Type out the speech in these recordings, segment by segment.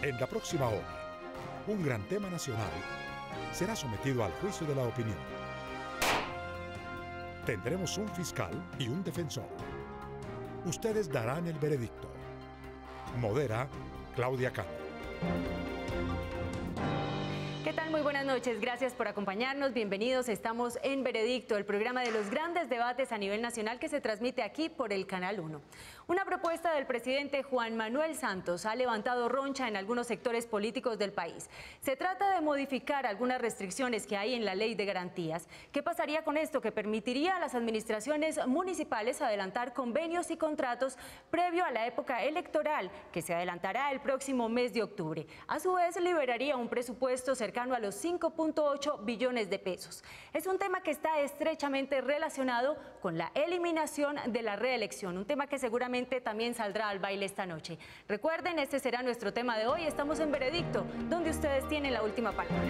En la próxima hora, un gran tema nacional será sometido al juicio de la opinión. Tendremos un fiscal y un defensor. Ustedes darán el veredicto. Modera Claudia Cano. ¿Qué tal? Muy buenas noches. Gracias por acompañarnos. Bienvenidos. Estamos en Veredicto, el programa de los grandes debates a nivel nacional que se transmite aquí por el Canal 1. Una propuesta del presidente Juan Manuel Santos ha levantado roncha en algunos sectores políticos del país. Se trata de modificar algunas restricciones que hay en la Ley de Garantías. ¿Qué pasaría con esto? Que permitiría a las administraciones municipales adelantar convenios y contratos previo a la época electoral, que se adelantará el próximo mes de octubre. A su vez, liberaría un presupuesto cercano a los 5.8 billones de pesos. Es un tema que está estrechamente relacionado con la eliminación de la reelección, un tema que seguramente también saldrá al baile esta noche. Recuerden, este será nuestro tema de hoy. Estamos en Veredicto, donde ustedes tienen la última palabra.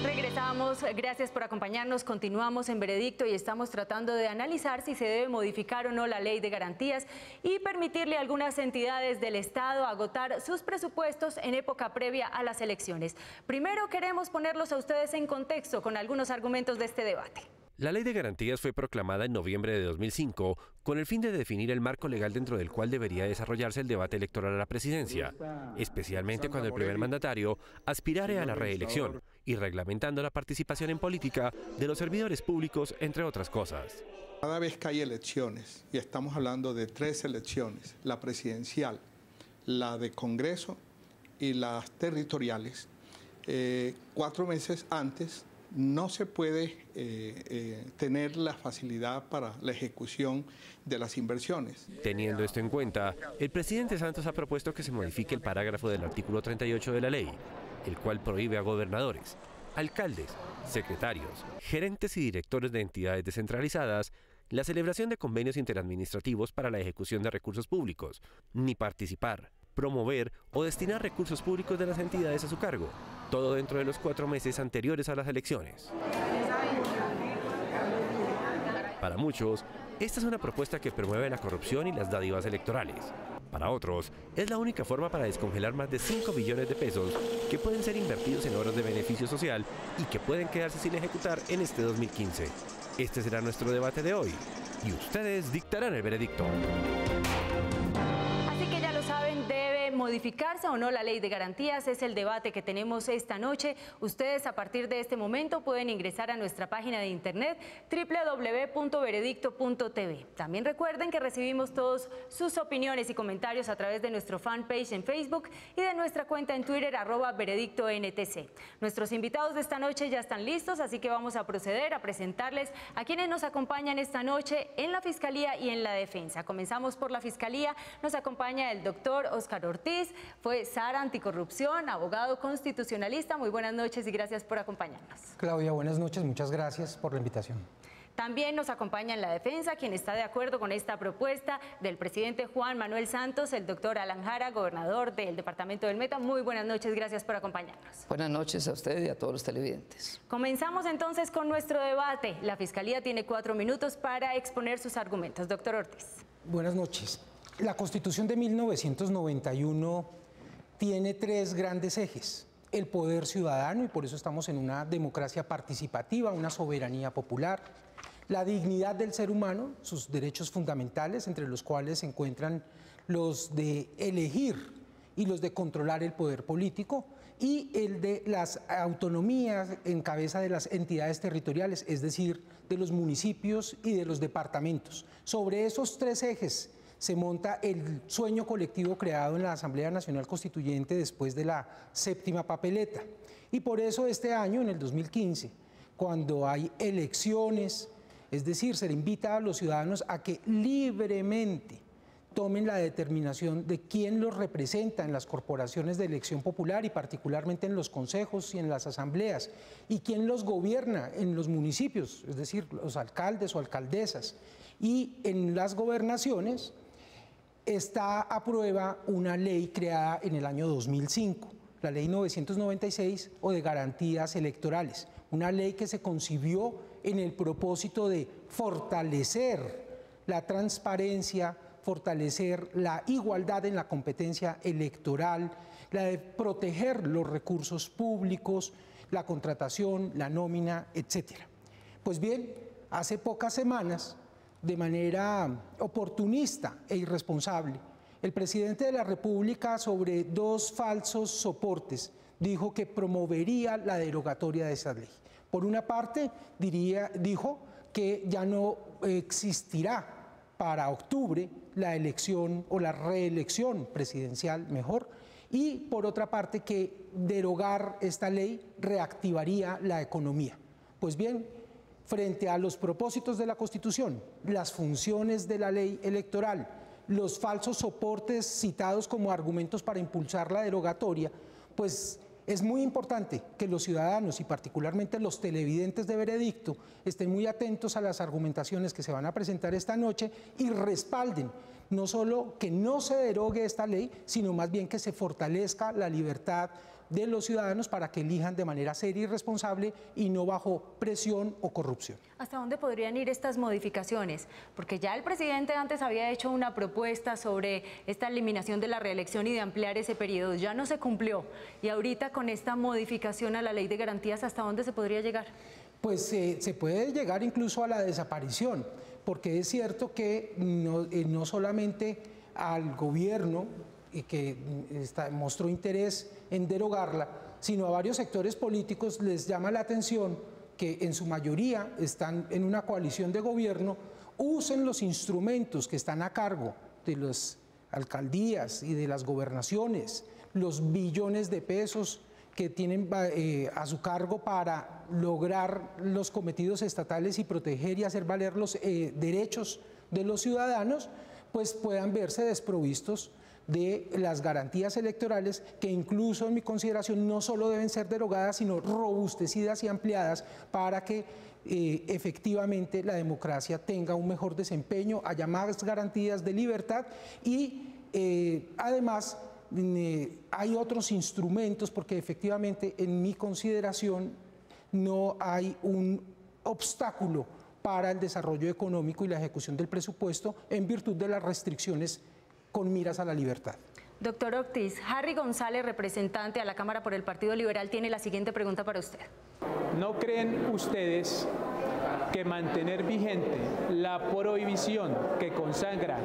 Regresamos, gracias por acompañarnos, continuamos en Veredicto y estamos tratando de analizar si se debe modificar o no la Ley de Garantías y permitirle a algunas entidades del Estado agotar sus presupuestos en época previa a las elecciones. Primero queremos ponerlos a ustedes en contexto con algunos argumentos de este debate. La Ley de Garantías fue proclamada en noviembre de 2005 con el fin de definir el marco legal dentro del cual debería desarrollarse el debate electoral a la presidencia, especialmente cuando el primer mandatario aspirare a la reelección y reglamentando la participación en política de los servidores públicos, entre otras cosas. Cada vez que hay elecciones, y estamos hablando de 3 elecciones, la presidencial, la de Congreso y las territoriales, 4 meses antes, no se puede tener la facilidad para la ejecución de las inversiones. Teniendo esto en cuenta, el presidente Santos ha propuesto que se modifique el parágrafo del artículo 38 de la ley, el cual prohíbe a gobernadores, alcaldes, secretarios, gerentes y directores de entidades descentralizadas la celebración de convenios interadministrativos para la ejecución de recursos públicos, ni participar, promover o destinar recursos públicos de las entidades a su cargo, todo dentro de los 4 meses anteriores a las elecciones. Para muchos, esta es una propuesta que promueve la corrupción y las dádivas electorales. Para otros, es la única forma para descongelar más de 5 billones de pesos que pueden ser invertidos en obras de beneficio social y que pueden quedarse sin ejecutar en este 2015. Este será nuestro debate de hoy y ustedes dictarán el veredicto. ¿Modificarse o no la Ley de Garantías? Es el debate que tenemos esta noche. Ustedes a partir de este momento pueden ingresar a nuestra página de internet www.veredicto.tv. También recuerden que recibimos todos sus opiniones y comentarios a través de nuestro fanpage en Facebook y de nuestra cuenta en Twitter @veredictontc. Nuestros invitados de esta noche ya están listos, así que vamos a proceder a presentarles a quienes nos acompañan esta noche en la Fiscalía y en la Defensa. Comenzamos por la Fiscalía. Nos acompaña el doctor Óscar Ortiz, fue SAR Anticorrupción, abogado constitucionalista. Muy buenas noches y gracias por acompañarnos. Claudia, buenas noches, muchas gracias por la invitación. También nos acompaña en la Defensa, quien está de acuerdo con esta propuesta del presidente Juan Manuel Santos, el doctor Alan Jara, gobernador del departamento del Meta. Muy buenas noches, gracias por acompañarnos. Buenas noches a usted y a todos los televidentes. Comenzamos entonces con nuestro debate. La Fiscalía tiene 4 minutos para exponer sus argumentos. Doctor Ortiz. Buenas noches. La Constitución de 1991 tiene 3 grandes ejes. El poder ciudadano, y por eso estamos en una democracia participativa, una soberanía popular. La dignidad del ser humano, sus derechos fundamentales, entre los cuales se encuentran los de elegir y los de controlar el poder político, y el de las autonomías en cabeza de las entidades territoriales, es decir, de los municipios y de los departamentos. Sobre esos 3 ejes se monta el sueño colectivo creado en la Asamblea Nacional Constituyente después de la 7ª papeleta. Y por eso este año, en el 2015, cuando hay elecciones, es decir, se le invita a los ciudadanos a que libremente tomen la determinación de quién los representa en las corporaciones de elección popular y particularmente en los consejos y en las asambleas, y quién los gobierna en los municipios, es decir, los alcaldes o alcaldesas, y en las gobernaciones. Está a prueba una ley creada en el año 2005, la ley 996 o de garantías electorales, una ley que se concibió en el propósito de fortalecer la transparencia, fortalecer la igualdad en la competencia electoral, la de proteger los recursos públicos, la contratación, la nómina, etcétera. Pues bien, hace pocas semanas, de manera oportunista e irresponsable, el presidente de la República, sobre 2 falsos soportes, dijo que promovería la derogatoria de esa ley. Por una parte, dijo que ya no existirá para octubre la elección o la reelección presidencial, mejor, y por otra parte que derogar esta ley reactivaría la economía. Pues bien, frente a los propósitos de la Constitución, las funciones de la ley electoral, los falsos soportes citados como argumentos para impulsar la derogatoria, pues es muy importante que los ciudadanos y particularmente los televidentes de Veredicto estén muy atentos a las argumentaciones que se van a presentar esta noche y respalden no solo que no se derogue esta ley, sino más bien que se fortalezca la libertad de los ciudadanos para que elijan de manera seria y responsable y no bajo presión o corrupción. ¿Hasta dónde podrían ir estas modificaciones? Porque ya el presidente antes había hecho una propuesta sobre esta eliminación de la reelección y de ampliar ese periodo. Ya no se cumplió. Y ahorita con esta modificación a la ley de garantías, ¿hasta dónde se podría llegar? Pues se puede llegar incluso a la desaparición, porque es cierto que no solamente al gobierno que mostró interés en derogarla, sino a varios sectores políticos les llama la atención que en su mayoría están en una coalición de gobierno, usen los instrumentos que están a cargo de las alcaldías y de las gobernaciones, los billones de pesos que tienen a su cargo para lograr los cometidos estatales y proteger y hacer valer los derechos de los ciudadanos, pues puedan verse desprovistos de las garantías electorales que incluso en mi consideración no solo deben ser derogadas, sino robustecidas y ampliadas para que efectivamente la democracia tenga un mejor desempeño, haya más garantías de libertad y además hay otros instrumentos porque efectivamente en mi consideración no hay un obstáculo para el desarrollo económico y la ejecución del presupuesto en virtud de las restricciones con miras a la libertad. Doctor Ortiz, Harry González, representante a la Cámara por el Partido Liberal, tiene la siguiente pregunta para usted. ¿No creen ustedes que mantener vigente la prohibición que consagra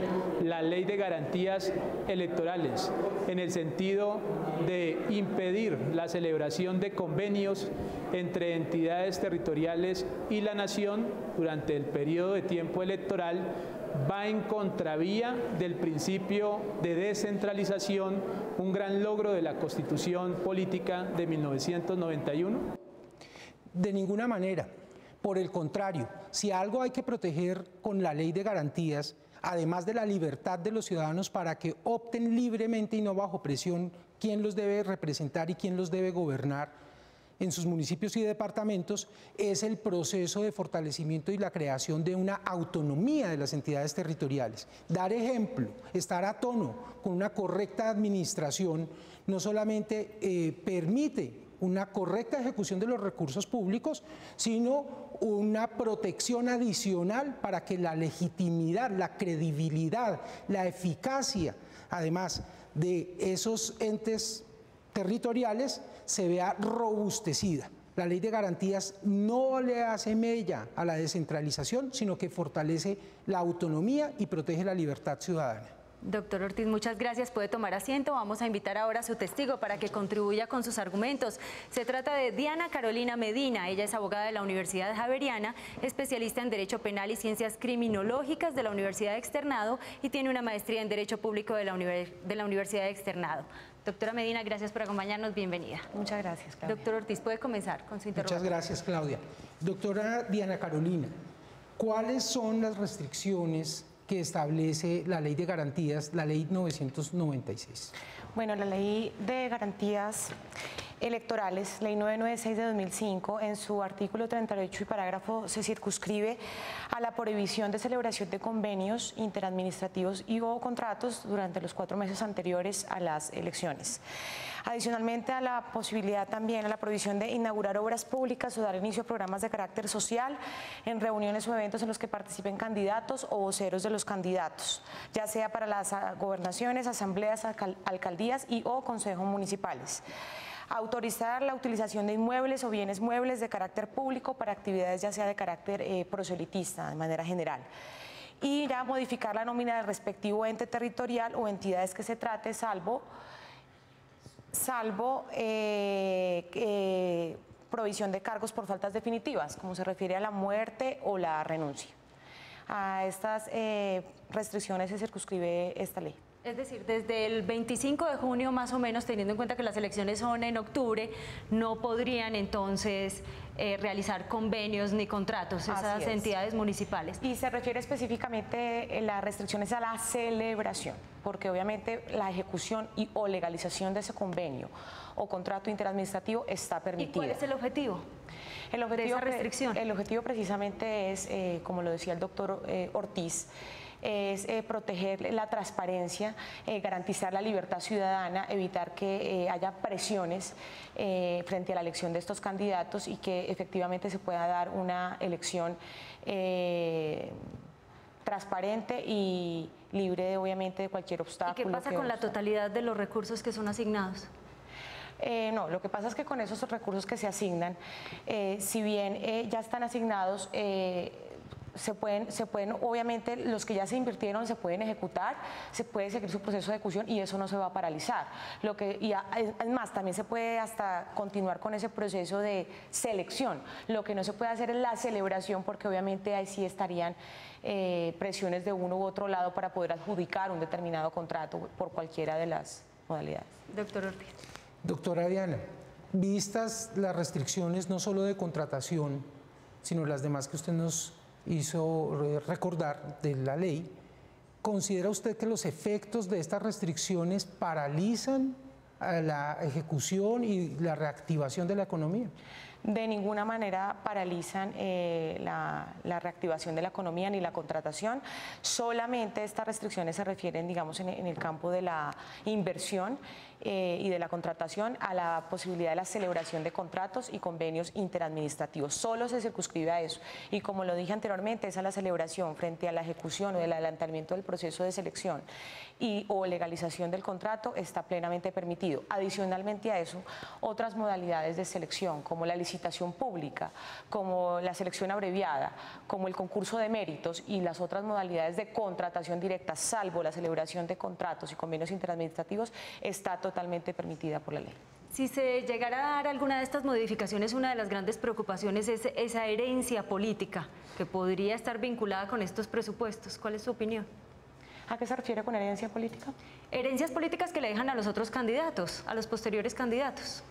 la Ley de Garantías Electorales en el sentido de impedir la celebración de convenios entre entidades territoriales y la nación durante el periodo de tiempo electoral va en contravía del principio de descentralización, un gran logro de la Constitución Política de 1991? De ninguna manera. Por el contrario, si algo hay que proteger con la ley de garantías, además de la libertad de los ciudadanos para que opten libremente y no bajo presión quién los debe representar y quién los debe gobernar en sus municipios y departamentos, es el proceso de fortalecimiento y la creación de una autonomía de las entidades territoriales. Dar ejemplo, estar a tono con una correcta administración, no solamente permite una correcta ejecución de los recursos públicos, sino una protección adicional para que la legitimidad, la credibilidad, la eficacia, además de esos entes territoriales, se vea robustecida. La ley de garantías no le hace mella a la descentralización, sino que fortalece la autonomía y protege la libertad ciudadana. Doctor Ortiz, muchas gracias. Puede tomar asiento. Vamos a invitar ahora a su testigo para que contribuya con sus argumentos. Se trata de Diana Carolina Medina. Ella es abogada de la Universidad Javeriana, especialista en Derecho Penal y Ciencias Criminológicas de la Universidad Externado y tiene una maestría en Derecho Público de la Universidad Externado. Doctora Medina, gracias por acompañarnos. Bienvenida. Muchas gracias, Claudia. Doctor Ortiz, puede comenzar con su interrogatorio. Muchas gracias, Claudia. Doctora Diana Carolina, ¿cuáles son las restricciones que establece la Ley de Garantías, la Ley 996? Bueno, la Ley de Garantías electorales, Ley 996 de 2005, en su artículo 38 y parágrafo se circunscribe a la prohibición de celebración de convenios interadministrativos y o contratos durante los 4 meses anteriores a las elecciones. Adicionalmente a la posibilidad también a la prohibición de inaugurar obras públicas o dar inicio a programas de carácter social en reuniones o eventos en los que participen candidatos o voceros de los candidatos, ya sea para las gobernaciones, asambleas, alcaldías y o consejos municipales. Autorizar la utilización de inmuebles o bienes muebles de carácter público para actividades ya sea de carácter proselitista de manera general. Y ya modificar la nómina del respectivo ente territorial o entidades que se trate, salvo provisión de cargos por faltas definitivas, como se refiere a la muerte o la renuncia. A estas restricciones se circunscribe esta ley. Es decir, desde el 25 de junio más o menos, teniendo en cuenta que las elecciones son en octubre, no podrían entonces realizar convenios ni contratos esas entidades municipales. Y se refiere específicamente las restricciones a la celebración, porque obviamente la ejecución o legalización de ese convenio o contrato interadministrativo está permitida. ¿Y cuál es el objetivo? El objetivo de esa restricción. El objetivo precisamente es, como lo decía el doctor Ortiz, es proteger la transparencia, garantizar la libertad ciudadana, evitar que haya presiones frente a la elección de estos candidatos y que efectivamente se pueda dar una elección transparente y libre, obviamente, de cualquier obstáculo. ¿Y qué pasa con la totalidad de los recursos que son asignados? No, lo que pasa es que con esos recursos que se asignan, si bien ya están asignados, se pueden, obviamente, los que ya se invirtieron se pueden ejecutar, se puede seguir su proceso de ejecución y eso no se va a paralizar. Además, también se puede hasta continuar con ese proceso de selección. Lo que no se puede hacer es la celebración, porque obviamente ahí sí estarían presiones de uno u otro lado para poder adjudicar un determinado contrato por cualquiera de las modalidades. Doctor Ortiz. Doctora Diana, vistas las restricciones no solo de contratación, sino las demás que usted nos hizo recordar de la ley, ¿considera usted que los efectos de estas restricciones paralizan a la ejecución y la reactivación de la economía? De ninguna manera paralizan la reactivación de la economía ni la contratación. Solamente estas restricciones se refieren, digamos, en el campo de la inversión y de la contratación a la posibilidad de la celebración de contratos y convenios interadministrativos. Solo se circunscribe a eso. Y como lo dije anteriormente, esa es la celebración frente a la ejecución o el adelantamiento del proceso de selección o legalización del contrato está plenamente permitido. Adicionalmente a eso, otras modalidades de selección, como la licitación pública, como la selección abreviada, como el concurso de méritos y las otras modalidades de contratación directa, salvo la celebración de contratos y convenios interadministrativos, está totalmente permitida por la ley. Si se llegara a dar alguna de estas modificaciones, una de las grandes preocupaciones es esa herencia política que podría estar vinculada con estos presupuestos. ¿Cuál es su opinión? ¿A qué se refiere con herencia política? Herencias políticas que le dejan a los otros candidatos, a los posteriores candidatos.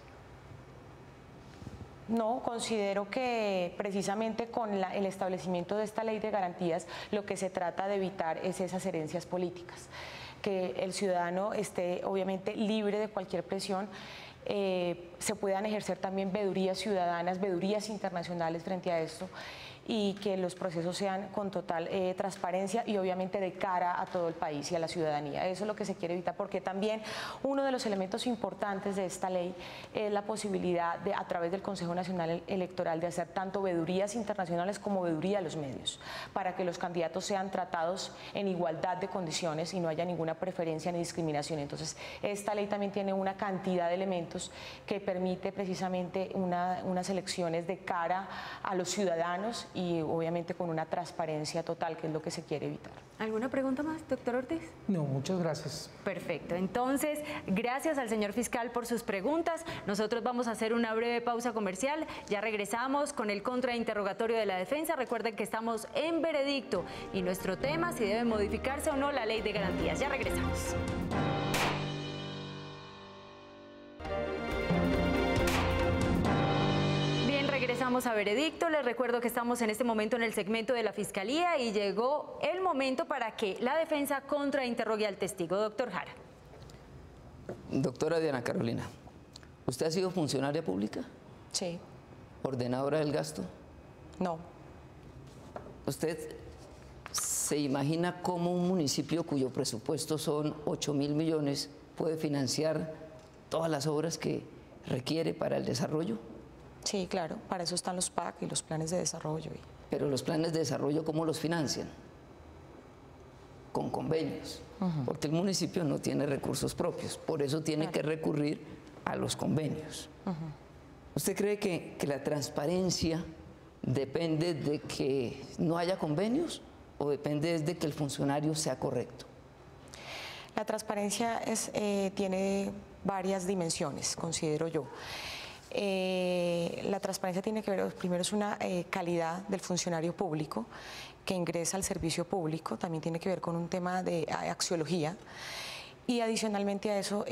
No, considero que precisamente con el establecimiento de esta ley de garantías lo que se trata de evitar es esas herencias políticas, que el ciudadano esté obviamente libre de cualquier presión, se puedan ejercer también vedurías ciudadanas, vedurías internacionales frente a esto y que los procesos sean con total transparencia y obviamente de cara a todo el país y a la ciudadanía. Eso es lo que se quiere evitar, porque también uno de los elementos importantes de esta ley es la posibilidad de, a través del Consejo Nacional Electoral, de hacer tanto vedurías internacionales como veduría a los medios, para que los candidatos sean tratados en igualdad de condiciones y no haya ninguna preferencia ni discriminación. Entonces, esta ley también tiene una cantidad de elementos que permite precisamente unas elecciones de cara a los ciudadanos y obviamente con una transparencia total, que es lo que se quiere evitar. ¿Alguna pregunta más, doctor Ortiz? No, muchas gracias. Perfecto. Entonces, gracias al señor fiscal por sus preguntas. Nosotros vamos a hacer una breve pausa comercial. Ya regresamos con el contrainterrogatorio de la defensa. Recuerden que estamos en veredicto y nuestro tema, si debe modificarse o no la ley de garantías. Ya regresamos. Regresamos a Veredicto. Les recuerdo que estamos en este momento en el segmento de la Fiscalía y llegó el momento para que la defensa contrainterrogue al testigo. Doctor Jara. Doctora Diana Carolina, ¿Usted ha sido funcionaria pública? Sí. ¿Ordenadora del gasto? No. ¿Usted se imagina cómo un municipio cuyo presupuesto son 8.000 millones puede financiar todas las obras que requiere para el desarrollo? Sí, claro, para eso están los PAC y los planes de desarrollo. Pero los planes de desarrollo, ¿cómo los financian? Con convenios, porque el municipio no tiene recursos propios, por eso tiene que recurrir a los convenios. ¿Usted cree que la transparencia depende de que no haya convenios o depende de que el funcionario sea correcto? La transparencia tiene varias dimensiones, considero yo. La transparencia tiene que ver, primero es una calidad del funcionario público que ingresa al servicio público, también tiene que ver con un tema de axiología y adicionalmente a eso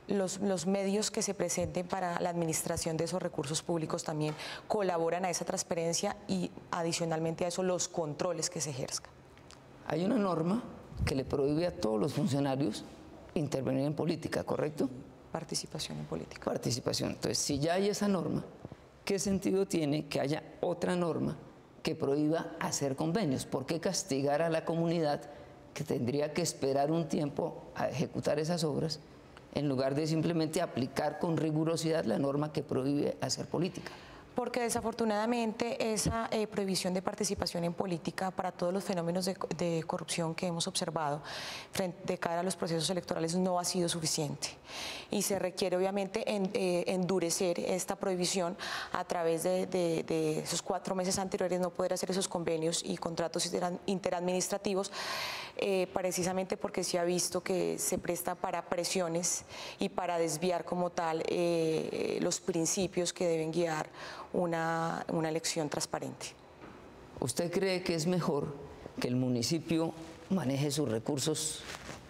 los medios que se presenten para la administración de esos recursos públicos también colaboran a esa transparencia y adicionalmente a eso los controles que se ejerzan. Hay una norma que le prohíbe a todos los funcionarios intervenir en política, ¿correcto? Participación en política. Participación. Entonces, si ya hay esa norma, ¿qué sentido tiene que haya otra norma que prohíba hacer convenios? ¿Por qué castigar a la comunidad que tendría que esperar un tiempo a ejecutar esas obras en lugar de simplemente aplicar con rigurosidad la norma que prohíbe hacer política? Porque desafortunadamente esa prohibición de participación en política para todos los fenómenos de corrupción que hemos observado de cara a los procesos electorales no ha sido suficiente. Y se requiere obviamente endurecer esta prohibición a través de esos 4 meses anteriores, no poder hacer esos convenios y contratos interadministrativos, precisamente porque se ha visto que se presta para presiones y para desviar como tal los principios que deben guiar una elección transparente. ¿Usted cree que es mejor que el municipio maneje sus recursos,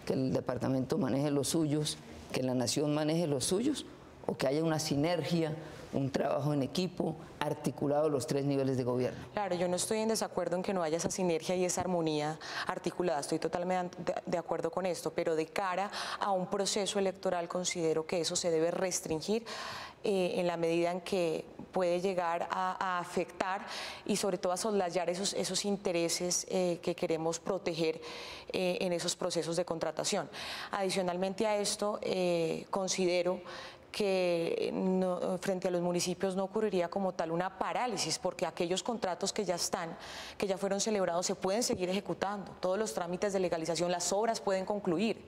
que el departamento maneje los suyos, que la nación maneje los suyos, o que haya una sinergia, un trabajo en equipo articulado a los 3 niveles de gobierno? Claro, yo no estoy en desacuerdo en que no haya esa sinergia y esa armonía articulada, estoy totalmente de acuerdo con esto, pero de cara a un proceso electoral considero que eso se debe restringir en la medida en que puede llegar a afectar y sobre todo a soslayar esos intereses que queremos proteger en esos procesos de contratación. Adicionalmente a esto, considero que frente a los municipios no ocurriría como tal una parálisis, porque aquellos contratos que ya están, que ya fueron celebrados, se pueden seguir ejecutando. Todos los trámites de legalización, las obras pueden concluir.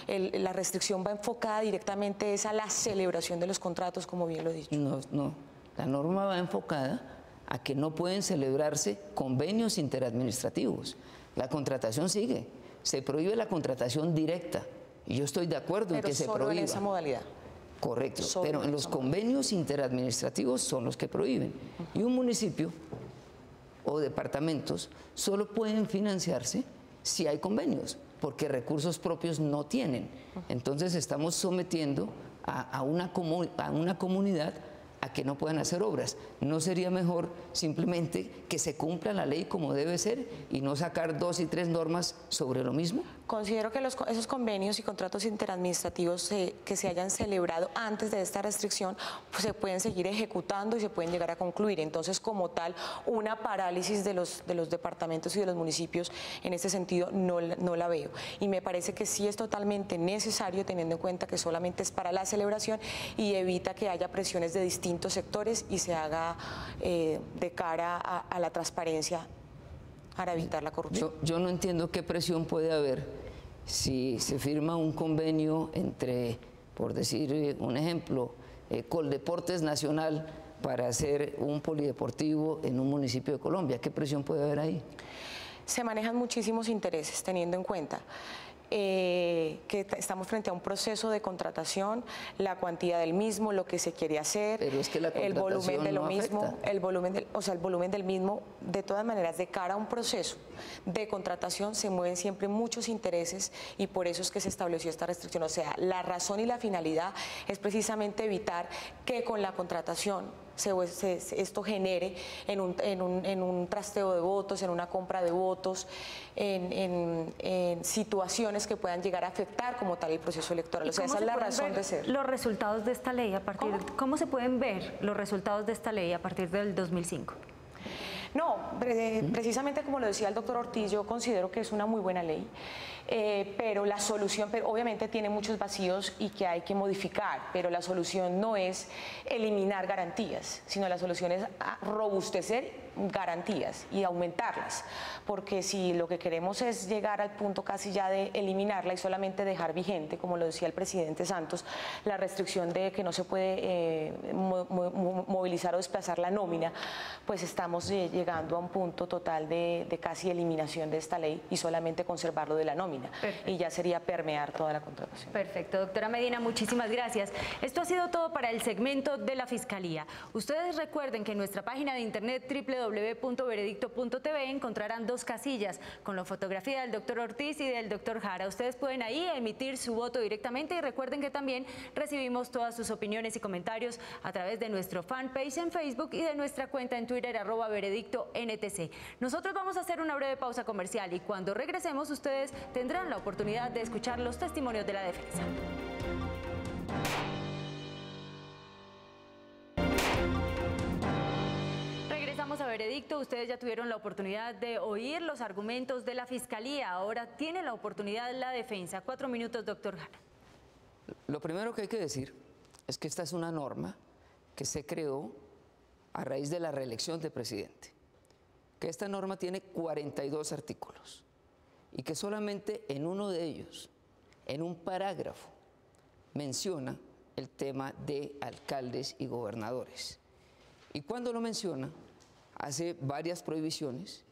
La restricción va enfocada directamente a la celebración de los contratos, como bien lo he dicho. No. La norma va enfocada a que no pueden celebrarse convenios interadministrativos. La contratación sigue. Se prohíbe la contratación directa. Y yo estoy de acuerdo en que se prohíba. Pero solo en esa modalidad. Correcto, pero en los convenios interadministrativos son los que prohíben. Y un municipio o departamentos solo pueden financiarse si hay convenios, porque recursos propios no tienen. Entonces estamos sometiendo a una comunidad a que no puedan hacer obras. ¿No sería mejor simplemente que se cumpla la ley como debe ser y no sacar 2 y 3 normas sobre lo mismo? Considero que esos convenios y contratos interadministrativos que se hayan celebrado antes de esta restricción pues se pueden seguir ejecutando y se pueden llegar a concluir. Entonces, como tal, una parálisis de los departamentos y de los municipios en este sentido no la veo. Y me parece que sí es totalmente necesario, teniendo en cuenta que solamente es para la celebración y evita que haya presiones de distintos sectores y se haga de cara a la transparencia para evitar la corrupción. Yo no entiendo qué presión puede haber si se firma un convenio entre, por decir un ejemplo, Coldeportes Nacional para hacer un polideportivo en un municipio de Colombia. ¿Qué presión puede haber ahí? Se manejan muchísimos intereses, teniendo en cuenta que estamos frente a un proceso de contratación, la cuantía del mismo, lo que se quiere hacer, pero es que la el volumen de lo no mismo, afecta. el volumen del mismo, de todas maneras, de cara a un proceso de contratación se mueven siempre muchos intereses y por eso es que se estableció esta restricción. O sea, la razón y la finalidad es precisamente evitar que con la contratación esto genere en un trasteo de votos, en una compra de votos, en situaciones que puedan llegar a afectar como tal el proceso electoral. O sea, esa es la razón de ser. Los resultados de esta ley a partir ¿Cómo se pueden ver los resultados de esta ley a partir del 2005? No, precisamente como lo decía el doctor Ortiz, yo considero que es una muy buena ley, pero la solución, obviamente tiene muchos vacíos y que hay que modificar, pero la solución no es eliminar garantías, sino la solución es robustecer garantías y aumentarlas, porque si lo que queremos es llegar al punto casi ya de eliminarla y solamente dejar vigente, como lo decía el presidente Santos, la restricción de que no se puede movilizar o desplazar la nómina, pues estamos llegando a un punto total de casi eliminación de esta ley y solamente conservarlo de la nómina. Perfecto. Y ya sería permear toda la contratación. Perfecto, doctora Medina, muchísimas gracias. Esto ha sido todo para el segmento de la Fiscalía. Ustedes recuerden que en nuestra página de internet www.veredicto.tv encontrarán 2 casillas con la fotografía del doctor Ortiz y del doctor Jara. Ustedes pueden ahí emitir su voto directamente y recuerden que también recibimos todas sus opiniones y comentarios a través de nuestro fanpage en Facebook y de nuestra cuenta en Twitter @veredictontc. Nosotros vamos a hacer una breve pausa comercial y cuando regresemos ustedes tendrán la oportunidad de escuchar los testimonios de la defensa. Regresamos a Veredicto. Ustedes ya tuvieron la oportunidad de oír los argumentos de la Fiscalía. Ahora tiene la oportunidad la defensa. 4 minutos, doctor Jara. Lo primero que hay que decir es que esta es una norma que se creó a raíz de la reelección del presidente, que esta norma tiene 42 artículos y que solamente en uno de ellos, en un parágrafo, menciona el tema de alcaldes y gobernadores. Y cuando lo menciona, hace varias prohibiciones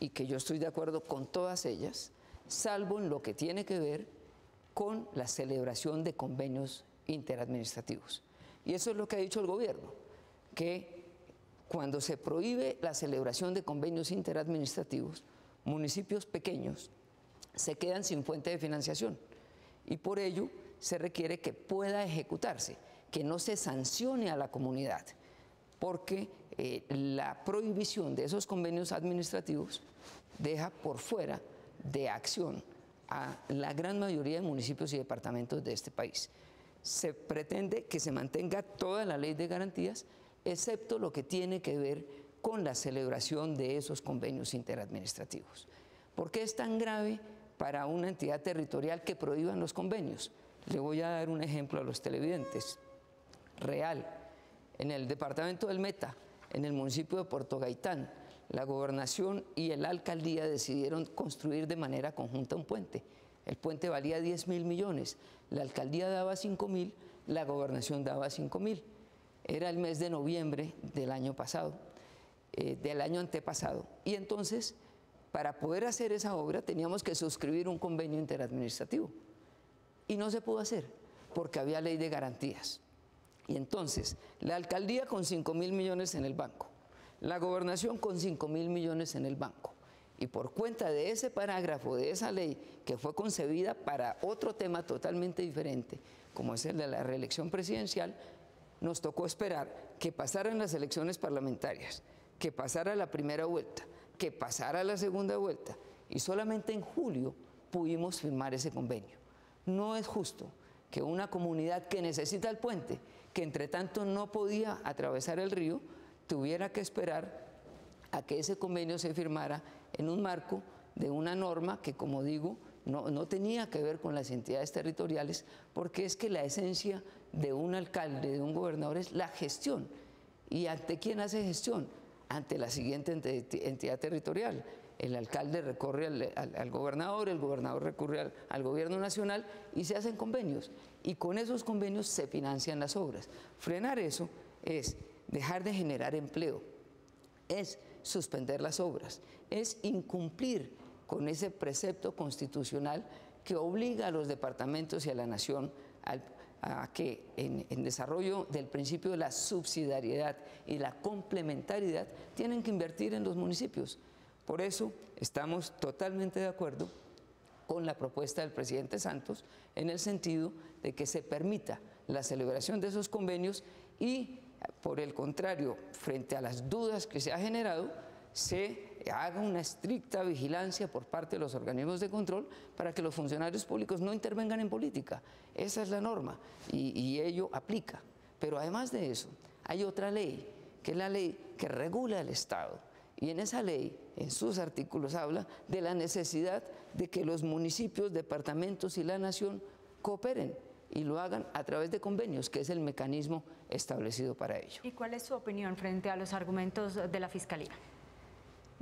y que yo estoy de acuerdo con todas ellas, salvo en lo que tiene que ver con la celebración de convenios interadministrativos. Y eso es lo que ha dicho el gobierno, que cuando se prohíbe la celebración de convenios interadministrativos, municipios pequeños se quedan sin fuente de financiación y por ello se requiere que pueda ejecutarse, que no se sancione a la comunidad, porque la prohibición de esos convenios administrativos deja por fuera de acción a la gran mayoría de municipios y departamentos de este país. Se pretende que se mantenga toda la ley de garantías, excepto lo que tiene que ver con la celebración de esos convenios interadministrativos. ¿Por qué es tan grave para una entidad territorial que prohíban los convenios? Le voy a dar un ejemplo a los televidentes. Real, en el departamento del Meta, en el municipio de Puerto Gaitán, la gobernación y la alcaldía decidieron construir de manera conjunta un puente. El puente valía 10.000 millones, la alcaldía daba 5.000, la gobernación daba 5.000. Era el mes de noviembre del año pasado, del año antepasado. Y entonces, para poder hacer esa obra, teníamos que suscribir un convenio interadministrativo. Y no se pudo hacer, porque había ley de garantías. Y entonces, la alcaldía con 5.000 millones en el banco, la gobernación con 5.000 millones en el banco. Y por cuenta de ese parágrafo, de esa ley, que fue concebida para otro tema totalmente diferente, como es el de la reelección presidencial, nos tocó esperar que pasaran las elecciones parlamentarias, que pasara la primera vuelta, que pasara la segunda vuelta, y solamente en julio pudimos firmar ese convenio. No es justo que una comunidad que necesita el puente, que entre tanto no podía atravesar el río, tuviera que esperar a que ese convenio se firmara en un marco de una norma que, como digo, no tenía que ver con las entidades territoriales, porque es que la esencia de un alcalde, de un gobernador, es la gestión. ¿Y ante quién hace gestión? Ante la siguiente entidad territorial. El alcalde recurre al gobernador, el gobernador recurre al gobierno nacional y se hacen convenios. Y con esos convenios se financian las obras. Frenar eso es dejar de generar empleo, es suspender las obras, es incumplir con ese precepto constitucional que obliga a los departamentos y a la nación a que en desarrollo del principio de la subsidiariedad y la complementariedad tienen que invertir en los municipios. Por eso estamos totalmente de acuerdo con la propuesta del presidente Santos en el sentido de que se permita la celebración de esos convenios y por el contrario, frente a las dudas que se ha generado, se haga una estricta vigilancia por parte de los organismos de control para que los funcionarios públicos no intervengan en política. Esa es la norma y ello aplica. Pero además de eso, hay otra ley, que es la ley que regula el Estado. Y en esa ley, en sus artículos, habla de la necesidad de que los municipios, departamentos y la nación cooperen y lo hagan a través de convenios, que es el mecanismo establecido para ello. ¿Y cuál es su opinión frente a los argumentos de la Fiscalía?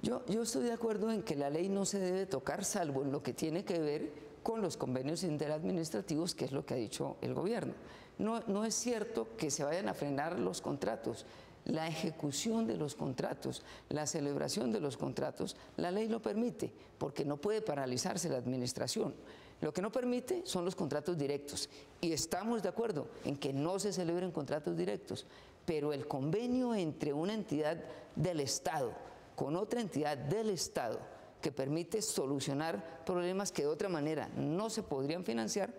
Yo estoy de acuerdo en que la ley no se debe tocar, salvo en lo que tiene que ver con los convenios interadministrativos, que es lo que ha dicho el gobierno. No es cierto que se vayan a frenar los contratos. La ejecución de los contratos, la celebración de los contratos, la ley lo permite, porque no puede paralizarse la administración. Lo que no permite son los contratos directos, y estamos de acuerdo en que no se celebren contratos directos, pero el convenio entre una entidad del Estado con otra entidad del Estado que permite solucionar problemas que de otra manera no se podrían financiar,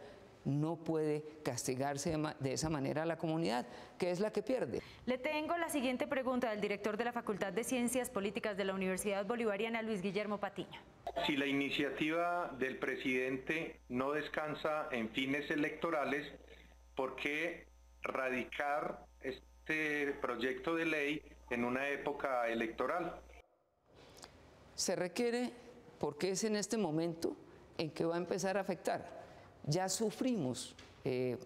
no puede castigarse de esa manera a la comunidad, que es la que pierde. Le tengo la siguiente pregunta del director de la Facultad de Ciencias Políticas de la Universidad Bolivariana, Luis Guillermo Patiño. Si la iniciativa del presidente no descansa en fines electorales, ¿por qué radicar este proyecto de ley en una época electoral? Se requiere porque es en este momento en que va a empezar a afectar. Ya sufrimos,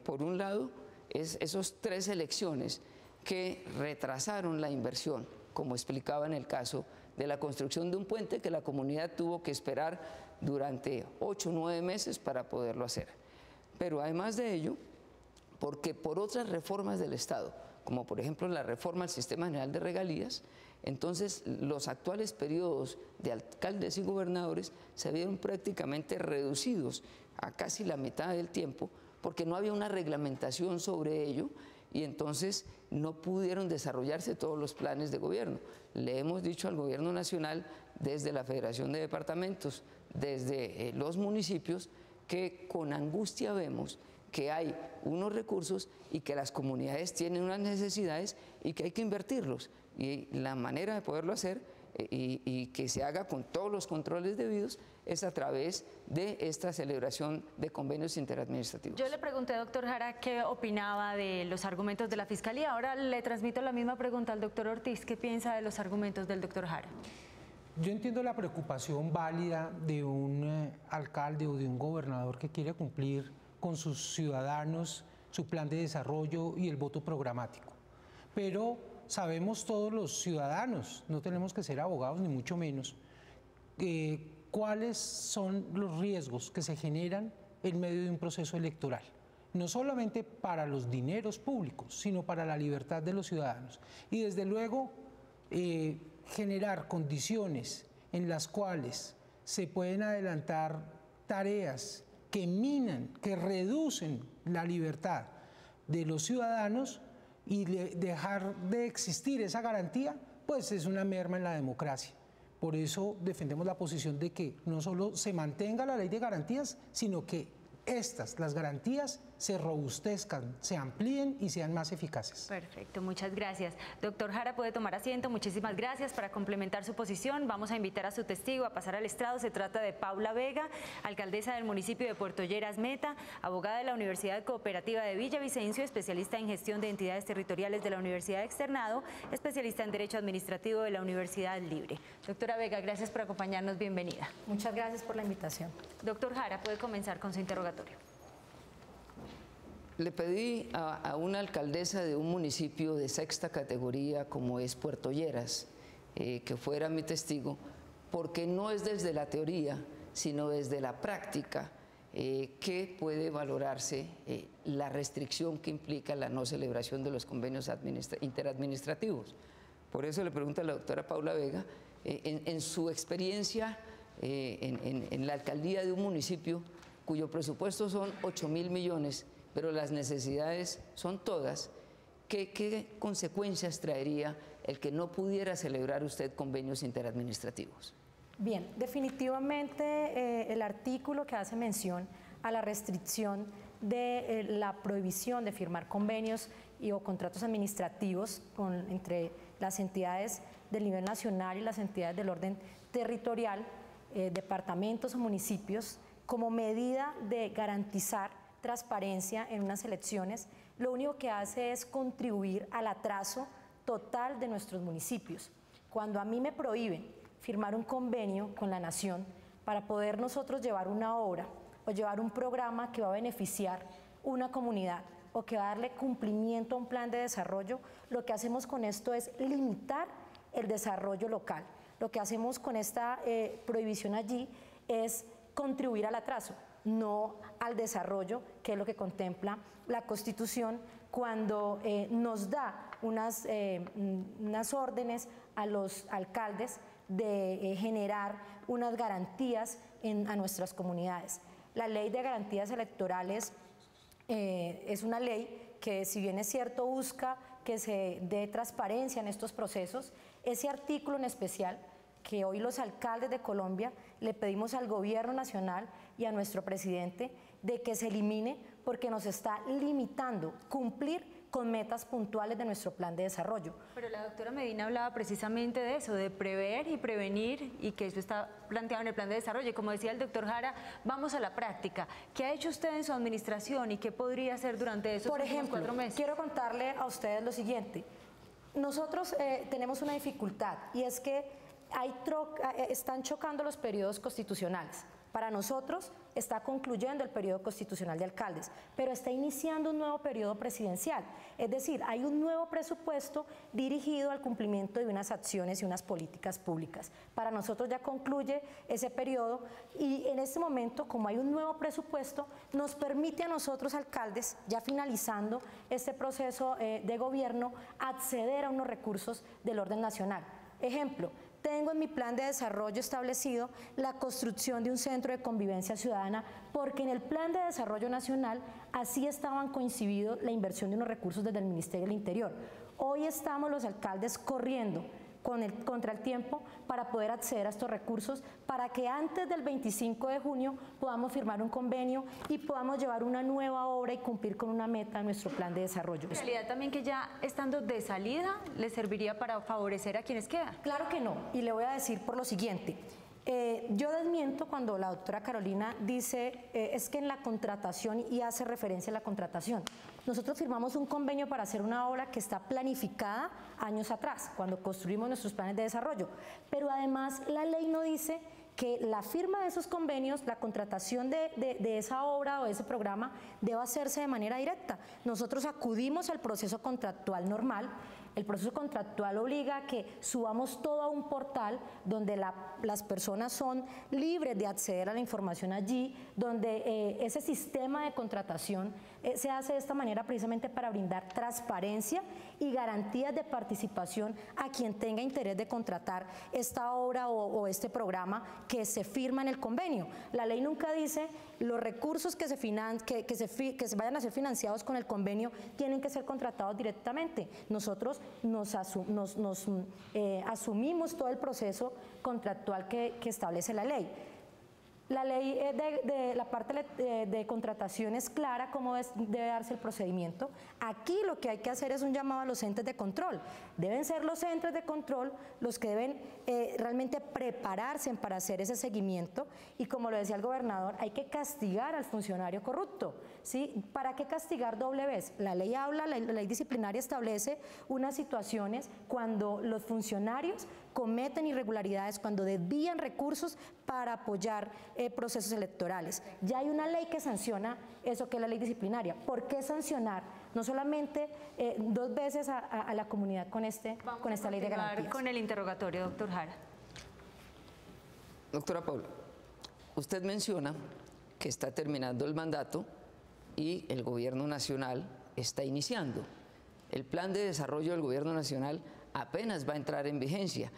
por un lado, esos 3 elecciones que retrasaron la inversión, como explicaba en el caso de la construcción de un puente que la comunidad tuvo que esperar durante 8 o 9 meses para poderlo hacer. Pero además de ello, porque por otras reformas del Estado, como por ejemplo la reforma al Sistema General de Regalías, entonces los actuales periodos de alcaldes y gobernadores se vieron prácticamente reducidos a casi la mitad del tiempo, porque no había una reglamentación sobre ello y entonces no pudieron desarrollarse todos los planes de gobierno. Le hemos dicho al gobierno nacional, desde la Federación de Departamentos, desde los municipios, que con angustia vemos que hay unos recursos y que las comunidades tienen unas necesidades y que hay que invertirlos. Y la manera de poderlo hacer y que se haga con todos los controles debidos es a través de esta celebración de convenios interadministrativos. Yo le pregunté, doctor Jara, qué opinaba de los argumentos de la Fiscalía. Ahora le transmito la misma pregunta al doctor Ortiz. ¿Qué piensa de los argumentos del doctor Jara? Yo entiendo la preocupación válida de un alcalde o de un gobernador que quiere cumplir con sus ciudadanos su plan de desarrollo y el voto programático. Pero sabemos todos los ciudadanos, no tenemos que ser abogados ni mucho menos, cuáles son los riesgos que se generan en medio de un proceso electoral. No solamente para los dineros públicos, sino para la libertad de los ciudadanos. Y desde luego, generar condiciones en las cuales se pueden adelantar tareas que minan, que reducen la libertad de los ciudadanos y dejar de existir esa garantía, pues es una merma en la democracia. Por eso defendemos la posición de que no solo se mantenga la ley de garantías, sino que las garantías, se robustezcan, se amplíen y sean más eficaces. Perfecto, muchas gracias. Doctor Jara, puede tomar asiento. Muchísimas gracias. Para complementar su posición, vamos a invitar a su testigo a pasar al estrado. Se trata de Paula Vega, alcaldesa del municipio de Puerto Lleras Meta, abogada de la Universidad Cooperativa de Villavicencio, especialista en gestión de entidades territoriales de la Universidad Externado, especialista en Derecho Administrativo de la Universidad Libre. Doctora Vega, gracias por acompañarnos. Bienvenida. Muchas gracias por la invitación. Doctor Jara, puede comenzar con su interrogatorio. Le pedí a una alcaldesa de un municipio de 6ª categoría como es Puerto Lleras que fuera mi testigo, porque no es desde la teoría, sino desde la práctica que puede valorarse la restricción que implica la no celebración de los convenios interadministrativos. Por eso le pregunto a la doctora Paula Vega, en su experiencia en la alcaldía de un municipio cuyo presupuesto son 8.000 millones, pero las necesidades son todas, ¿qué consecuencias traería el que no pudiera celebrar usted convenios interadministrativos? Bien, definitivamente el artículo que hace mención a la restricción de la prohibición de firmar convenios o contratos administrativos entre las entidades del nivel nacional y las entidades del orden territorial, departamentos o municipios, como medida de garantizar transparencia en unas elecciones, lo único que hace es contribuir al atraso total de nuestros municipios. Cuando a mí me prohíben firmar un convenio con la Nación para poder nosotros llevar una obra o llevar un programa que va a beneficiar una comunidad o que va a darle cumplimiento a un plan de desarrollo, lo que hacemos con esto es limitar el desarrollo local. Lo que hacemos con esta prohibición allí es contribuir al atraso, no al desarrollo, que es lo que contempla la Constitución cuando nos da unas órdenes a los alcaldes de generar unas garantías a nuestras comunidades. La Ley de Garantías Electorales es una ley que, si bien es cierto, busca que se dé transparencia en estos procesos. Ese artículo en especial, que hoy los alcaldes de Colombia le pedimos al gobierno nacional y a nuestro presidente de que se elimine, porque nos está limitando cumplir con metas puntuales de nuestro plan de desarrollo. Pero la doctora Medina hablaba precisamente de eso, de prever y prevenir, y que eso está planteado en el plan de desarrollo. Y como decía el doctor Jara, vamos a la práctica. ¿Qué ha hecho usted en su administración y qué podría hacer durante esos últimos 4 meses? Quiero contarle a ustedes lo siguiente. Nosotros tenemos una dificultad, y es que están chocando los periodos constitucionales. Para nosotros está concluyendo el periodo constitucional de alcaldes, pero está iniciando un nuevo periodo presidencial. Es decir, hay un nuevo presupuesto dirigido al cumplimiento de unas acciones y unas políticas públicas. Para nosotros ya concluye ese periodo, y en este momento, como hay un nuevo presupuesto, nos permite a nosotros, alcaldes, ya finalizando este proceso de gobierno, acceder a unos recursos del orden nacional. Ejemplo, tengo en mi plan de desarrollo establecido la construcción de un centro de convivencia ciudadana, porque en el plan de desarrollo nacional así estaban coincidido la inversión de unos recursos desde el Ministerio del Interior. Hoy estamos los alcaldes corriendo contra el tiempo para poder acceder a estos recursos, para que antes del 25 de junio podamos firmar un convenio y podamos llevar una nueva obra y cumplir con una meta en nuestro plan de desarrollo. ¿En realidad también que ya estando de salida le serviría para favorecer a quienes quedan? Claro que no, y le voy a decir por lo siguiente. Yo desmiento cuando la doctora Carolina dice es que en la contratación, y hace referencia a la contratación. Nosotros firmamos un convenio para hacer una obra que está planificada años atrás, cuando construimos nuestros planes de desarrollo. Pero además la ley no dice que la firma de esos convenios, la contratación de esa obra o de ese programa deba hacerse de manera directa. Nosotros acudimos al proceso contractual normal. El proceso contractual obliga a que subamos todo a un portal donde las personas son libres de acceder a la información allí, donde ese sistema de contratación se hace de esta manera precisamente para brindar transparencia y garantías de participación a quien tenga interés de contratar esta obra o este programa que se firma en el convenio. La ley nunca dice los recursos que se vayan a ser financiados con el convenio tienen que ser contratados directamente. Nosotros asumimos todo el proceso contractual que establece la ley. La ley de la parte de contratación es clara cómo debe darse el procedimiento. Aquí lo que hay que hacer es un llamado a los entes de control. Deben ser los entes de control los que deben realmente prepararse para hacer ese seguimiento, y como lo decía el gobernador, hay que castigar al funcionario corrupto, ¿sí? ¿Para qué castigar doble vez? La ley la ley disciplinaria establece unas situaciones cuando los funcionarios cometen irregularidades, cuando desvían recursos para apoyar procesos electorales. Ya hay una ley que sanciona eso, que es la ley disciplinaria. ¿Por qué sancionar no solamente 2 veces a la comunidad con esta ley de garantías? Con el interrogatorio, doctor Jara. Doctora Paula, usted menciona que está terminando el mandato y el gobierno nacional está iniciando. El plan de desarrollo del gobierno nacional apenas va a entrar en vigencia.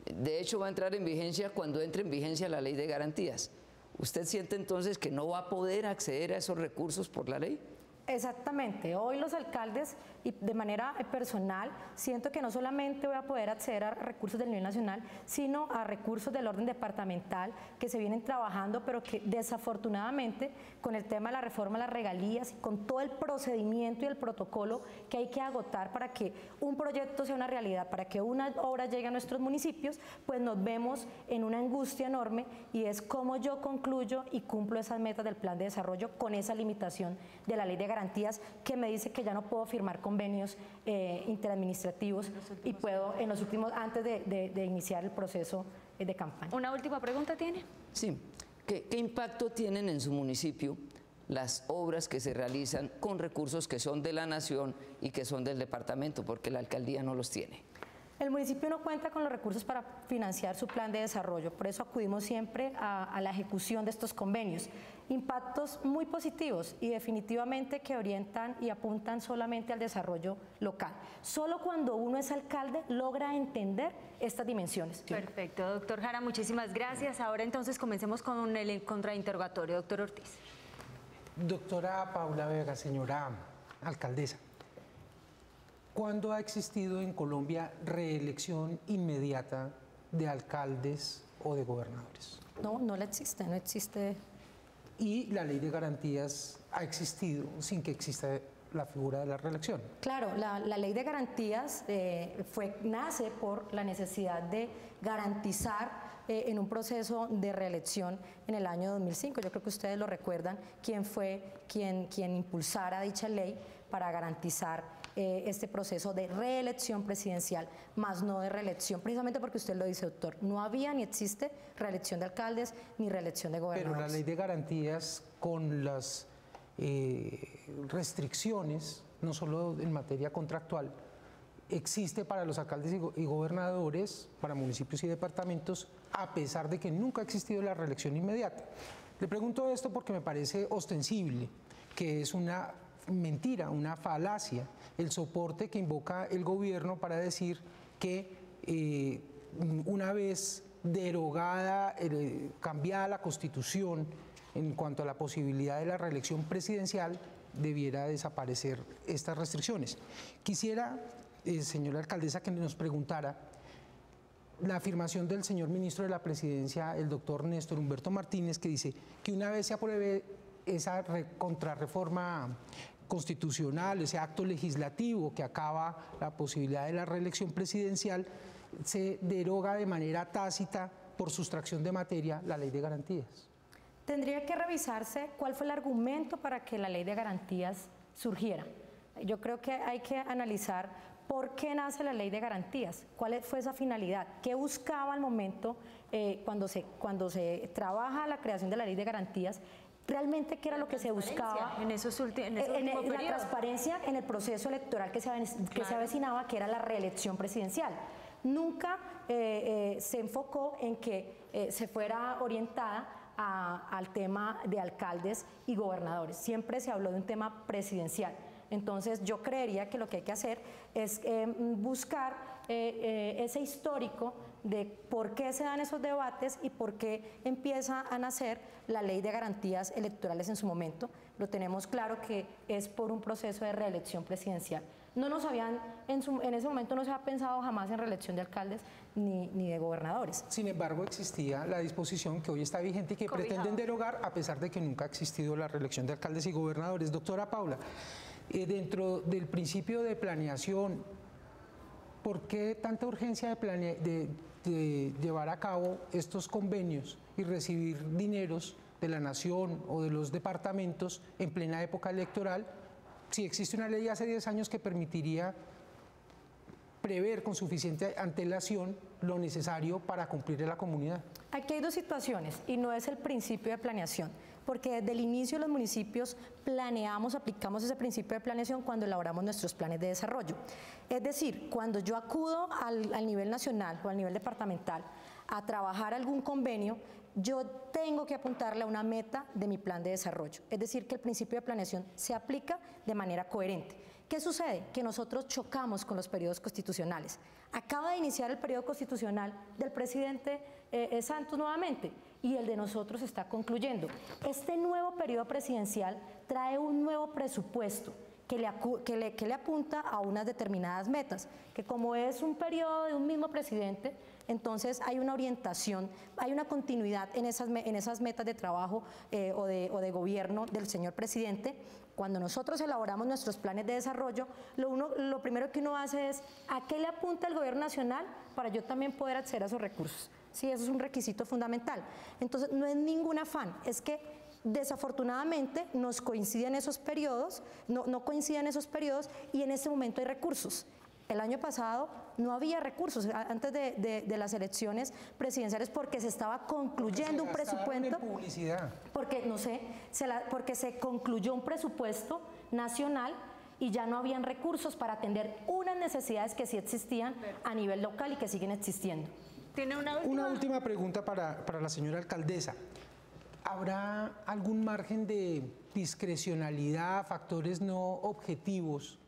De hecho, va a entrar en vigencia cuando entre en vigencia la ley de garantías. ¿Usted siente entonces que no va a poder acceder a esos recursos por la ley? Exactamente. Hoy los alcaldes, y de manera personal, siento que no solamente voy a poder acceder a recursos del nivel nacional, sino a recursos del orden departamental que se vienen trabajando, pero que desafortunadamente con el tema de la reforma de las regalías y con todo el procedimiento y el protocolo que hay que agotar para que un proyecto sea una realidad, para que una obra llegue a nuestros municipios, pues nos vemos en una angustia enorme, y es cómo yo concluyo y cumplo esas metas del plan de desarrollo con esa limitación de la ley de garantías que me dice que ya no puedo firmar convenios interadministrativos y puedo en los últimos, antes de iniciar el proceso de campaña. ¿Una última pregunta tiene? Sí. ¿Qué impacto tienen en su municipio las obras que se realizan con recursos que son de la nación y que son del departamento, porque la alcaldía no los tiene? El municipio no cuenta con los recursos para financiar su plan de desarrollo, por eso acudimos siempre a la ejecución de estos convenios. Impactos muy positivos y definitivamente que orientan y apuntan solamente al desarrollo local. Solo cuando uno es alcalde logra entender estas dimensiones. Perfecto, doctor Jara, muchísimas gracias. Ahora entonces comencemos con el contrainterrogatorio, doctor Ortiz. Doctora Paula Vega, señora alcaldesa, ¿cuándo ha existido en Colombia reelección inmediata de alcaldes o de gobernadores? No existe, no existe. Y la ley de garantías ha existido sin que exista la figura de la reelección. Claro, la ley de garantías nace por la necesidad de garantizar en un proceso de reelección en el año 2005. Yo creo que ustedes lo recuerdan, quién fue quien impulsara dicha ley para garantizar este proceso de reelección presidencial, más no de reelección, precisamente porque usted lo dice, doctor, no había ni existe reelección de alcaldes ni reelección de gobernadores. Pero la ley de garantías, con las restricciones, no solo en materia contractual, existe para los alcaldes y gobernadores, para municipios y departamentos, a pesar de que nunca ha existido la reelección inmediata. Le pregunto esto porque me parece ostensible, que es una mentira, una falacia, el soporte que invoca el gobierno para decir que una vez derogada, cambiada la Constitución en cuanto a la posibilidad de la reelección presidencial, debiera desaparecer estas restricciones. Quisiera, señora alcaldesa, que nos preguntara la afirmación del señor ministro de la Presidencia, el doctor Néstor Humberto Martínez, que dice que una vez se apruebe esa contrarreforma constitucional, ese acto legislativo que acaba la posibilidad de la reelección presidencial, se deroga de manera tácita por sustracción de materia la ley de garantías. Tendría que revisarse cuál fue el argumento para que la ley de garantías surgiera. Yo creo que hay que analizar por qué nace la ley de garantías, cuál fue esa finalidad, qué buscaba al momento cuando se trabaja la creación de la ley de garantías. Realmente qué era lo que se buscaba en la transparencia en el proceso electoral que se avecinaba, que era la reelección presidencial. Nunca se enfocó en que se fuera orientada al tema de alcaldes y gobernadores. Siempre se habló de un tema presidencial. Entonces yo creería que lo que hay que hacer es buscar ese histórico de por qué se dan esos debates y por qué empieza a nacer la ley de garantías electorales en su momento. Lo tenemos claro que es por un proceso de reelección presidencial. No nos habían, en ese momento no se ha pensado jamás en reelección de alcaldes ni de gobernadores. Sin embargo, existía la disposición que hoy está vigente y que pretenden derogar, a pesar de que nunca ha existido la reelección de alcaldes y gobernadores. Doctora Paula, dentro del principio de planeación, ¿por qué tanta urgencia de llevar a cabo estos convenios y recibir dineros de la nación o de los departamentos en plena época electoral, si existe una ley hace 10 años que permitiría prever con suficiente antelación lo necesario para cumplir en la comunidad? Aquí hay dos situaciones y no es el principio de planeación, porque desde el inicio los municipios aplicamos ese principio de planeación cuando elaboramos nuestros planes de desarrollo. Es decir, cuando yo acudo al nivel nacional o al nivel departamental a trabajar algún convenio, yo tengo que apuntarle a una meta de mi plan de desarrollo. Es decir, que el principio de planeación se aplica de manera coherente. ¿Qué sucede? Que nosotros chocamos con los periodos constitucionales. Acaba de iniciar el periodo constitucional del presidente Santos nuevamente y el de nosotros está concluyendo. Este nuevo periodo presidencial trae un nuevo presupuesto que le apunta a unas determinadas metas, que como es un periodo de un mismo presidente, entonces hay una orientación, hay una continuidad en esas metas de trabajo o de gobierno del señor presidente. Cuando nosotros elaboramos nuestros planes de desarrollo, lo primero que uno hace es ¿a qué le apunta el gobierno nacional para yo también poder acceder a esos recursos? Sí, eso es un requisito fundamental. Entonces no es ningún afán, es que desafortunadamente nos coinciden esos periodos, no coinciden esos periodos y en este momento hay recursos. El año pasado no había recursos antes de las elecciones presidenciales porque se estaba concluyendo un presupuesto. Porque se concluyó un presupuesto nacional y ya no habían recursos para atender unas necesidades que sí existían a nivel local y que siguen existiendo. ¿Tiene una última pregunta para la señora alcaldesa? ¿Habrá algún margen de discrecionalidad, factores no objetivos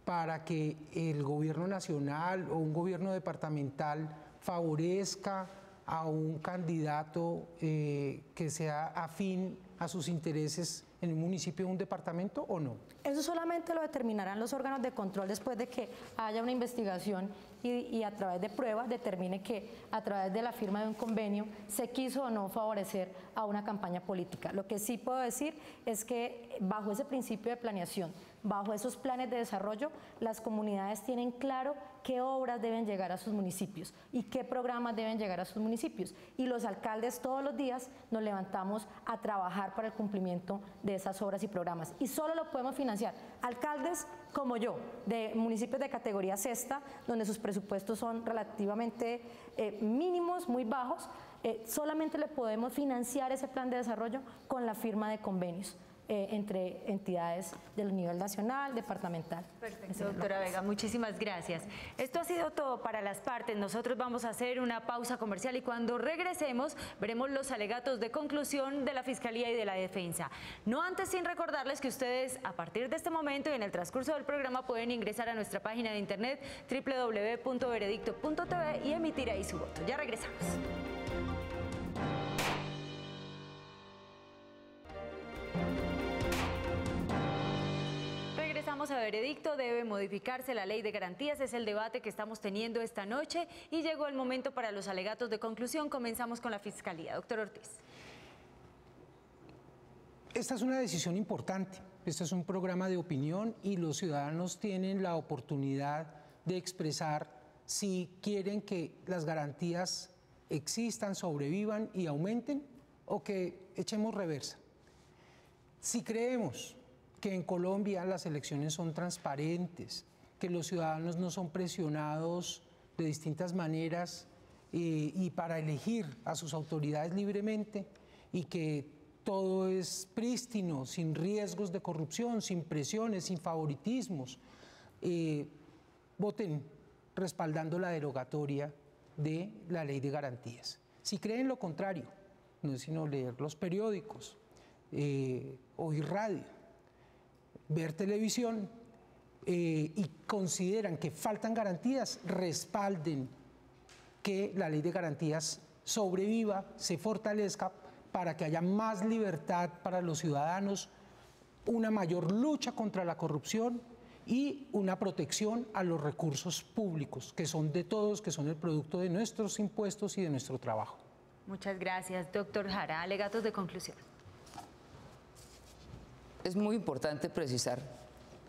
para que el gobierno nacional o un gobierno departamental favorezca a un candidato que sea afín a sus intereses en un municipio o un departamento o no? Eso solamente lo determinarán los órganos de control después de que haya una investigación y a través de pruebas determine que a través de la firma de un convenio se quiso o no favorecer a una campaña política. Lo que sí puedo decir es que bajo ese principio de planeación, bajo esos planes de desarrollo, las comunidades tienen claro qué obras deben llegar a sus municipios y qué programas deben llegar a sus municipios. Y los alcaldes todos los días nos levantamos a trabajar para el cumplimiento de esas obras y programas. Y solo lo podemos financiar alcaldes como yo, de municipios de categoría sexta, donde sus presupuestos son relativamente mínimos, muy bajos, solamente le podemos financiar ese plan de desarrollo con la firma de convenios entre entidades del nivel nacional, departamental. Perfecto, doctora Vega, muchísimas gracias. Esto ha sido todo para las partes. Nosotros vamos a hacer una pausa comercial y cuando regresemos veremos los alegatos de conclusión de la Fiscalía y de la Defensa. No antes sin recordarles que ustedes a partir de este momento y en el transcurso del programa pueden ingresar a nuestra página de internet www.veredicto.tv y emitir ahí su voto. Ya regresamos. A Veredicto, debe modificarse la ley de garantías, es el debate que estamos teniendo esta noche y llegó el momento para los alegatos de conclusión. Comenzamos con la Fiscalía. Doctor Ortiz. Esta es una decisión importante, este es un programa de opinión y los ciudadanos tienen la oportunidad de expresar si quieren que las garantías existan, sobrevivan y aumenten o que echemos reversa. Si creemos que en Colombia las elecciones son transparentes, que los ciudadanos no son presionados de distintas maneras y para elegir a sus autoridades libremente y que todo es prístino, sin riesgos de corrupción, sin presiones, sin favoritismos, voten respaldando la derogatoria de la ley de garantías. Si creen lo contrario, no es sino leer los periódicos, oír radio, ver televisión y consideran que faltan garantías, respalden que la ley de garantías sobreviva, se fortalezca para que haya más libertad para los ciudadanos, una mayor lucha contra la corrupción y una protección a los recursos públicos, que son de todos, que son el producto de nuestros impuestos y de nuestro trabajo. Muchas gracias, doctor Jara. Alegatos de conclusión. Es muy importante precisar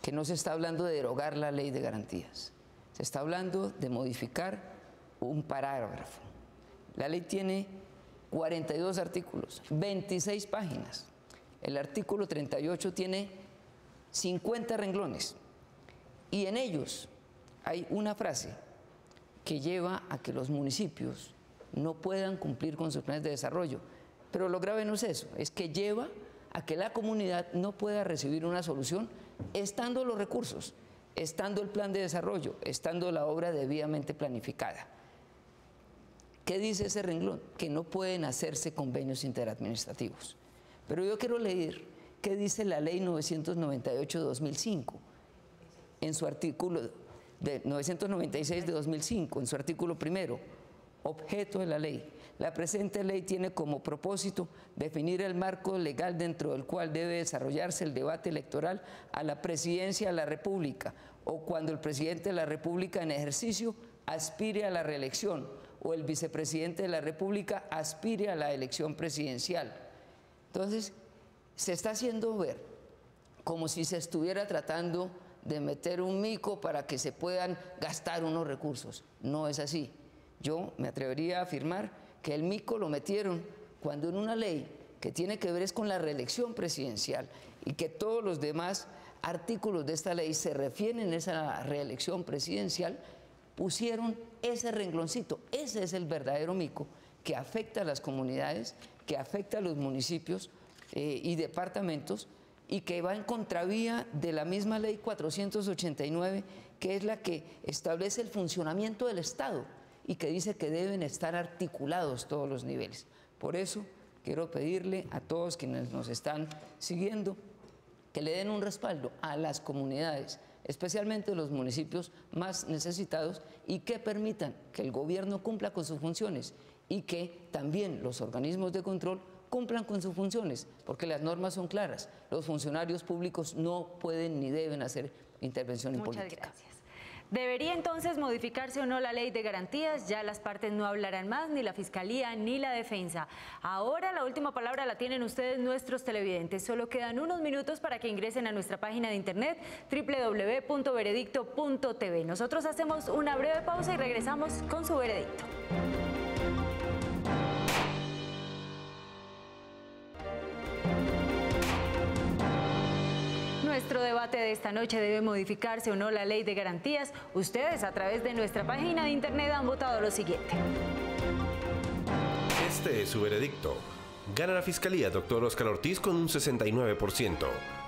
que no se está hablando de derogar la ley de garantías, se está hablando de modificar un parágrafo. La ley tiene 42 artículos, 26 páginas. El artículo 38 tiene 50 renglones y en ellos hay una frase que lleva a que los municipios no puedan cumplir con sus planes de desarrollo. Pero lo grave no es eso, es que lleva a que la comunidad no pueda recibir una solución estando los recursos, estando el plan de desarrollo, estando la obra debidamente planificada. ¿Qué dice ese renglón? Que no pueden hacerse convenios interadministrativos. Pero yo quiero leer qué dice la ley 998 de 2005, en su artículo, de 996 de 2005, en su artículo primero. Objeto de la ley. La presente ley tiene como propósito definir el marco legal dentro del cual debe desarrollarse el debate electoral a la presidencia de la República o cuando el presidente de la República en ejercicio aspire a la reelección o el vicepresidente de la República aspire a la elección presidencial. Entonces, se está haciendo ver como si se estuviera tratando de meter un mico para que se puedan gastar unos recursos. No es así. Yo me atrevería a afirmar que el mico lo metieron cuando en una ley que tiene que ver es con la reelección presidencial y que todos los demás artículos de esta ley se refieren a esa reelección presidencial, pusieron ese rengloncito. Ese es el verdadero mico que afecta a las comunidades, que afecta a los municipios y departamentos y que va en contravía de la misma ley 489, que es la que establece el funcionamiento del Estado y que dice que deben estar articulados todos los niveles. Por eso quiero pedirle a todos quienes nos están siguiendo que le den un respaldo a las comunidades, especialmente los municipios más necesitados, y que permitan que el gobierno cumpla con sus funciones y que también los organismos de control cumplan con sus funciones, porque las normas son claras. Los funcionarios públicos no pueden ni deben hacer intervención en política. Muchas gracias. ¿Debería entonces modificarse o no la ley de garantías? Ya las partes no hablarán más, ni la Fiscalía ni la Defensa. Ahora la última palabra la tienen ustedes, nuestros televidentes. Solo quedan unos minutos para que ingresen a nuestra página de internet www.veredicto.tv. Nosotros hacemos una breve pausa y regresamos con su veredicto. Nuestro debate de esta noche: ¿debe modificarse o no la ley de garantías? Ustedes a través de nuestra página de internet han votado lo siguiente. Este es su veredicto. Gana la Fiscalía, doctor Óscar Ortiz, con un 69%.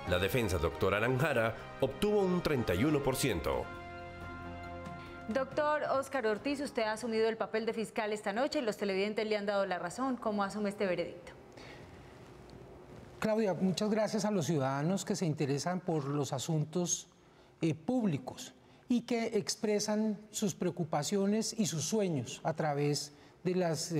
La Defensa, doctor Aranjara, obtuvo un 31%. Doctor Óscar Ortiz, usted ha asumido el papel de fiscal esta noche y los televidentes le han dado la razón. ¿Cómo asume este veredicto? Claudia, muchas gracias a los ciudadanos que se interesan por los asuntos públicos y que expresan sus preocupaciones y sus sueños a través de las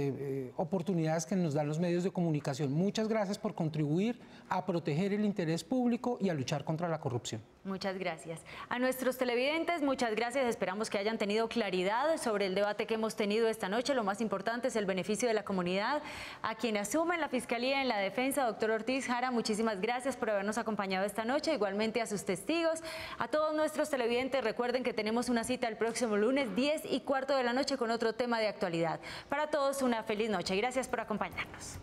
oportunidades que nos dan los medios de comunicación. Muchas gracias por contribuir a proteger el interés público y a luchar contra la corrupción. Muchas gracias. A nuestros televidentes, muchas gracias. Esperamos que hayan tenido claridad sobre el debate que hemos tenido esta noche. Lo más importante es el beneficio de la comunidad. A quien asume en la Fiscalía y en la Defensa, doctor Ortiz Jara, muchísimas gracias por habernos acompañado esta noche. Igualmente a sus testigos. A todos nuestros televidentes, recuerden que tenemos una cita el próximo lunes, 10:15 de la noche, con otro tema de actualidad. Para todos, una feliz noche. Gracias por acompañarnos.